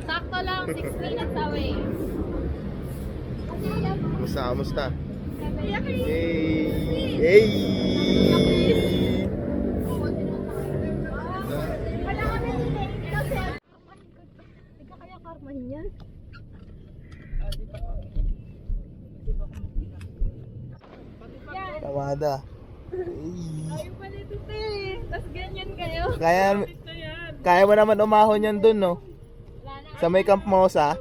Sakto lang, 6 minutes away. Kamusta? Hey! Hindi ka kaya karmahin yan? Tamada. Ayaw pa nito eh. Tapos ganyan kayo. Kaya mo naman umahon yan dun, no? Sa may Camp Mosa.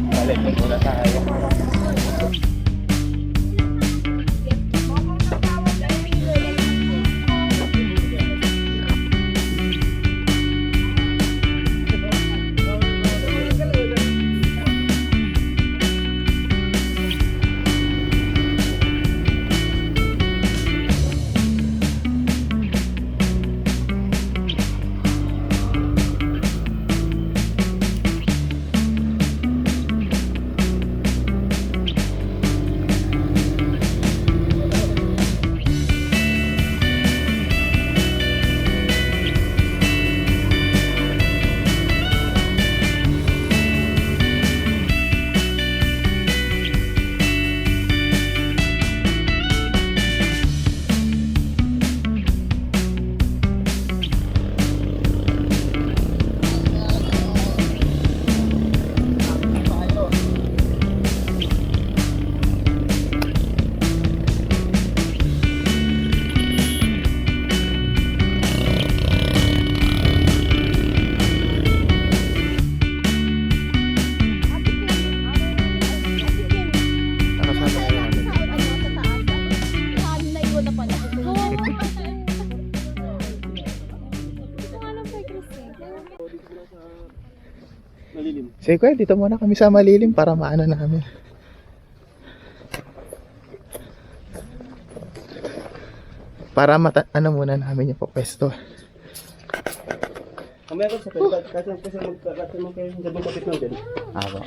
Balik muna tayo. Sige kuya, dito muna kami sa malilim para maano namin. Para ano muna namin yung pwesto. Kamaya ko sa pwede, kasi mo kayo yung gabang kapit lang din. Aba.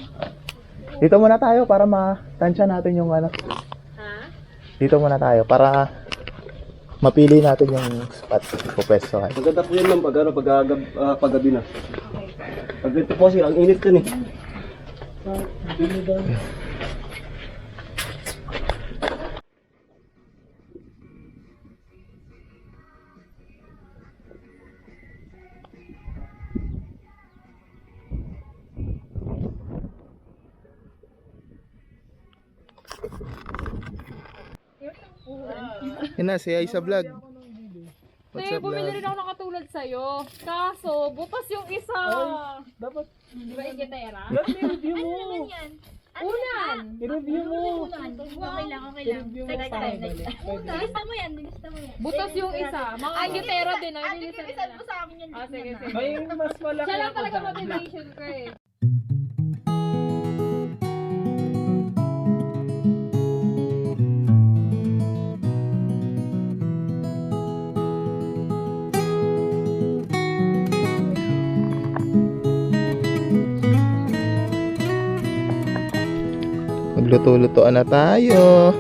Dito muna tayo para matansya natin yung ano. Ha? Dito muna tayo para mapili natin yung spot pwesto. Maganda po yan lang paggabi na. Pag ito po siya, ang init yan eh. Yun na, si Aisa Vlog. What's Te, up, bumili vlog? rin ako ng katulad sa'yo. Kaso, butas yung isa. Dapat, Di ba ikitera? i-review mo. Unan! I-review mo. Okay lang. I-review mo tayo. Nilista mo yan. Butas yung isa. Mga ikitera din. Ay, nilisan Bilisan nila. mo sa amin yan. Ah, sige, sige. May mas malaki Siya lang ako talaga dyan. motivation ko eh. Magluto-lutoan na tayo.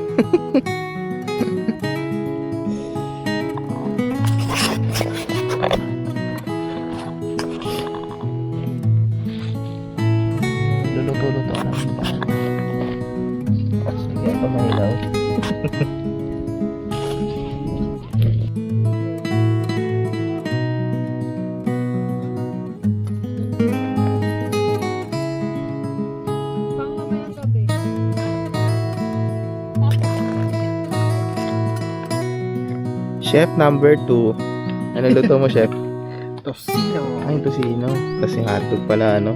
Luluto-lutoan na tayo. Sige, pamahilaw. Pang mamayang gabi. Chef number 2. Ano luto mo, chef? Tosino. Ay, tosino. Tapos yung hotdog pala, ano?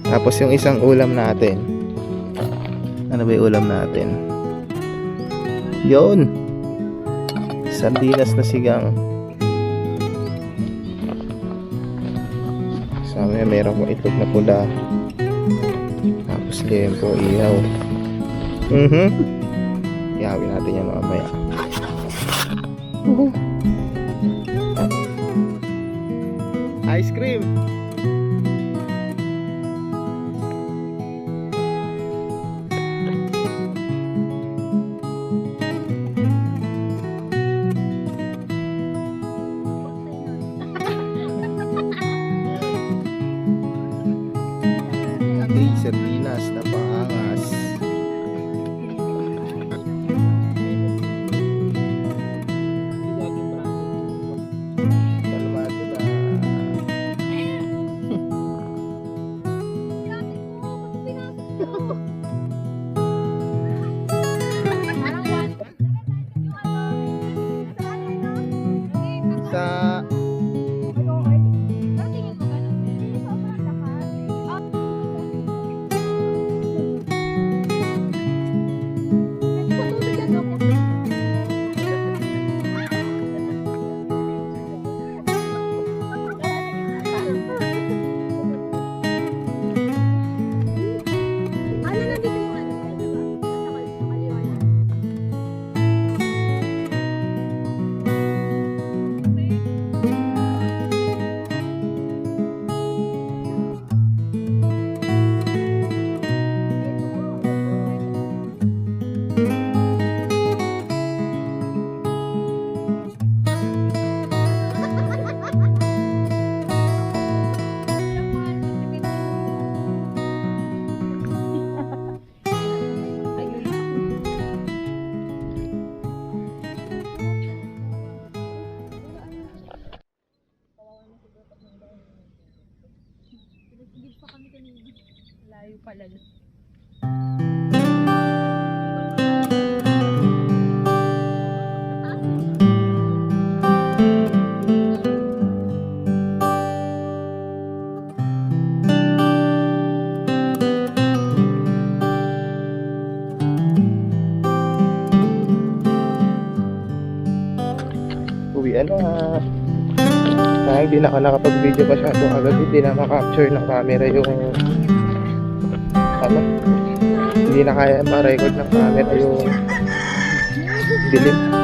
Tapos yung isang ulam natin. Ano ba yung ulam natin? Yun! Sardinas na sigang. Kasama yan, meron ko itlog na pula. Tapos lempo, ihaw. Ihawin natin yan mamaya. Ice cream! Sardinas na pangangas. Kalmado na. Sa Layo pala. uwian na. Kaya hindi na ako nakapag-video masyado agad. Hindi na makapture ng camera yung ano. Hindi na kaya ma-record ng camera yung dilim.